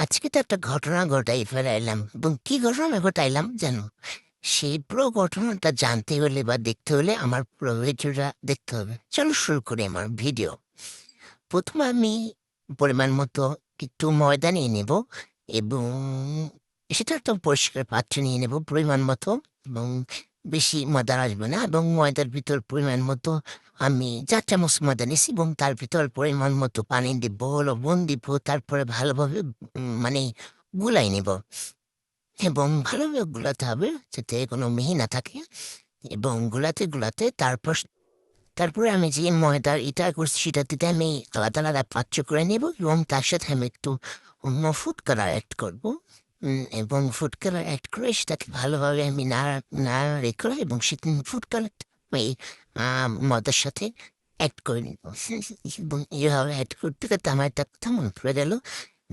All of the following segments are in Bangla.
আজকে তো একটা ঘটনা ঘটাই ফেলাইলাম এবং কি ঘটনা ঘটাইলাম জানো? সেই পুরো ঘটনাটা জানতে হলে বা দেখতে হলে আমার পুরো ভিডিওটা দেখতে হবে। চলো শুরু করি আমার ভিডিও। প্রথমে আমি পরিমাণ মতো একটু ময়দা নিয়ে নেব এবং সেটা একটা পরিষ্কার পাত্রে নিয়ে নেব পরিমাণ মতো, এবং বেশি ময়দা আসবে না, এবং ময়দার ভিতর পরিমাণ মতো আমি ৪ চামচ ময়দা নিছি এবং তার ভিতর পরিমাণ মতো পানি দিব, লবণ দিব, তারপরে ভালোভাবে মানে গুলাই নেব এবং ভালোভাবে গুলাতে হবে যাতে কোনো মিহি না থাকে। এবং গুলাতে গুলাতে তারপরে আমি যে ময়দার ইটা করছি সেটাতে আমি আলাদা আলাদা পাত্র করে নেব এবং তার সাথে আমি একটু অন্য ফুড কালার অ্যাড করবো। এবং ফুড কালার অ্যাড করে সেটাকে ভালোভাবে আমি নাড়ানাড়ি করে এবং সে ফুড কালারটা আমি ময়দার সাথে অ্যাড করে নিব। এবং এইভাবে অ্যাড করতে করতে আমার একটা কথা মনে পড়ে গেল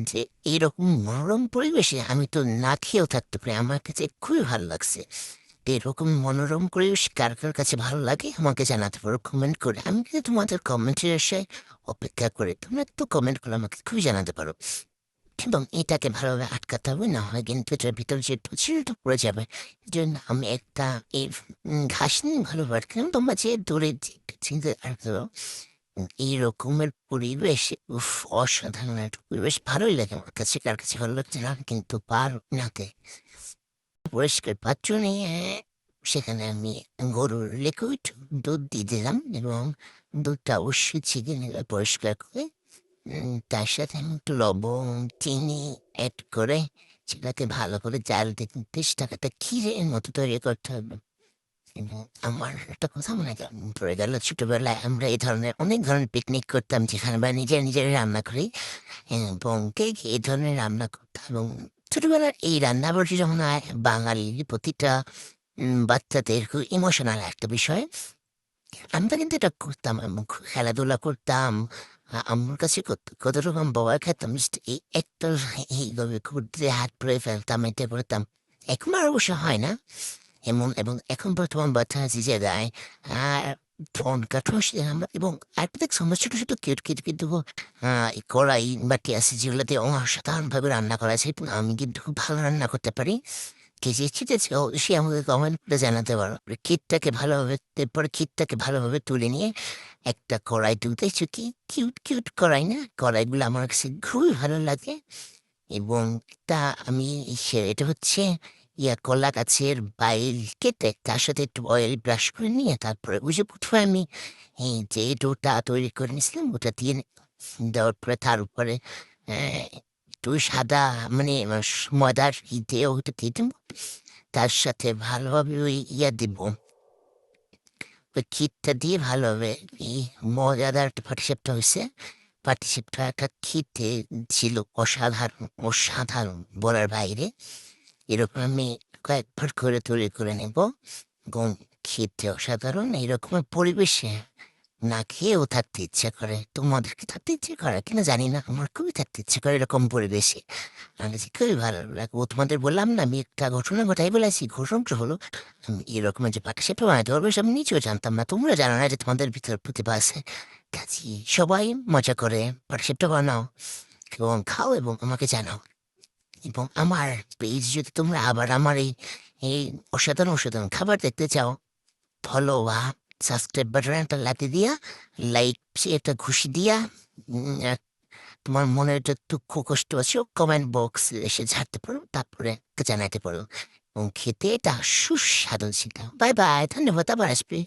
যে এইরকম মনোরম পরিবেশে আমি তো না খেয়েও থাকতে পারি। আমার কাছে খুবই ভালো লাগছে। তো এরকম মনোরম পরিবেশ কার কার কাছে ভালো লাগে আমাকে জানাতে পারো কমেন্ট করে। আমি কিন্তু তোমাদের কমেন্টের আশায় অপেক্ষা করে, তোমরা একটু কমেন্ট করে আমাকে খুবই জানাতে পারো। এবং এটাকে ভালোভাবে আটকাতে হবে, না হয় কিন্তু এটার ভিতর যে ছিলটা পড়ে যাবে। এই জন্য আমি একটা এই ঘাস নিয়ে ভালোভাবে আটকালাম। তোমরা যে দূরে চিনতে পারছো এই রকমের পরিবেশ, উফ, অসাধারণ একটা পরিবেশ, ভালোই লাগে আমার কাছে। কার কাছে ভালো লাগছে না কিন্তু পার নাতে পরিষ্কার পাত্র নিয়ে সেখানে আমি গরুর লিকুইড দুধ দিয়ে দিলাম এবং দুধটা অবশ্যই ছেঁকে নিলাম পরিষ্কার করে। তার সাথে আমি একটু লবণ, চিনি অ্যাড করে সেটাকে ভালো করে জাল দিতে চেষ্টা একটা ক্ষীরের মতো তৈরি করতে হবে। এবং আমার একটা কথা পড়ে গেল, ছোটবেলায় আমরা এই ধরনের অনেক ধরনের পিকনিক করতাম যেখানে বা নিজেরা রান্না করি, এবং কে এই ধরনের রান্না করতাম। এবং ছোটবেলার এই রান্নাবাড়ি যখন হয় বাঙালির প্রতিটা বাচ্চাদের খুব ইমোশনাল একটা বিষয়। আমরা কিন্তু এটা করতাম এবং খুব খেলাধুলা করতাম। আম্মুর কাছে কত রকম বকা খেতাম। জাস্ট এই একটা এইভাবে ঘুরতে হাত পরে ফেলতাম, এটা করতাম। এখন আর অবশ্য হয় না এমন। এবং এখন বর্তমান বাচ্চা আছে যে দেয় ফোন কাঠো আমরা। এবং আরেকটা দেখছি আমরা ছোট ছোট কিউট কিউট কিন্তু এই কড়াই বাটি আছে যেগুলোতে অসাধারণভাবে রান্না করা আছে। আমি কিন্তু খুব ভালো রান্না করতে পারি। কে যে শিখেছে সে আমাকে কমেন্ট করে জানাতে পারো। ক্ষীরটাকে ভালোভাবে তুলে নিয়ে একটা কড়াই তুলতেছো, কি কিউট কিউট কড়াই না? কড়াইগুলো আমার কাছে খুবই ভালো লাগে। এবং তা আমি এটা হচ্ছে কলা গাছের বাইল কেটে তার সাথে একটু অয়েল ব্রাশ করে নিয়ে তারপরে ওই যে প্রথমে আমি যে ডোটা তৈরি করে নিয়েছিলাম ওটা দিয়ে দেওয়ার পরে তার উপরে একটু সাদা মানে ময়দার দিয়ে ওটা দিয়ে দেবো। তার সাথে ভালোভাবে ওই দিব, ওই ক্ষীরটা দিয়ে ভালোভাবে এই মজাদার একটা পাটিসাপটা হয়েছে। পাটিসাপটা একটা খেতে ছিল অসাধারণ, অসাধারণ বলার বাইরে। এরকম আমি কয়েকবার করে তৈরি করে নেব এবং খেতে অসাধারণ। এইরকমের পরিবেশে না খেয়েও থাকতে ইচ্ছে করে। তোমাদেরকে থাকতে ইচ্ছে করে কিনা জানি না, আমার খুবই থাকতে ইচ্ছে করে এরকম পরিবেশে। আমার কাছে খুবই ভালো লাগে। ও তোমাদের বললাম না আমি একটা ঘটনা ঘটাই বলেছি। ঘটনাটা হলো এরকমের যে পাটিসাপটা বানাতে পারবে আমি নিজেও জানতাম না। তোমরা জানো না যে তোমাদের ভিতর প্রতিভা আছে। কাজে সবাই মজা করে পাটিসাপটা বানাও এবং খাও এবং আমাকে জানাও। এবং আমার পেজ যদি তোমরা আবার আমার এই অসাধারণ অসাধারণ খাবার দেখতে চাও, ফলো বা সাবস্ক্রাইব বাটনটা লাগিয়ে দিয়া, লাইক একটা ঘুষি দিয়া, তোমার মনের যে দুঃখ কষ্ট আছে কমেন্ট বক্স এসে ঝাড়তে পারো, তারপরে জানাতে পারো। এবং খেতে এটা সুস্বাদু ছিল। বাই বাই, ধন্যবাদ, আবার আসবে।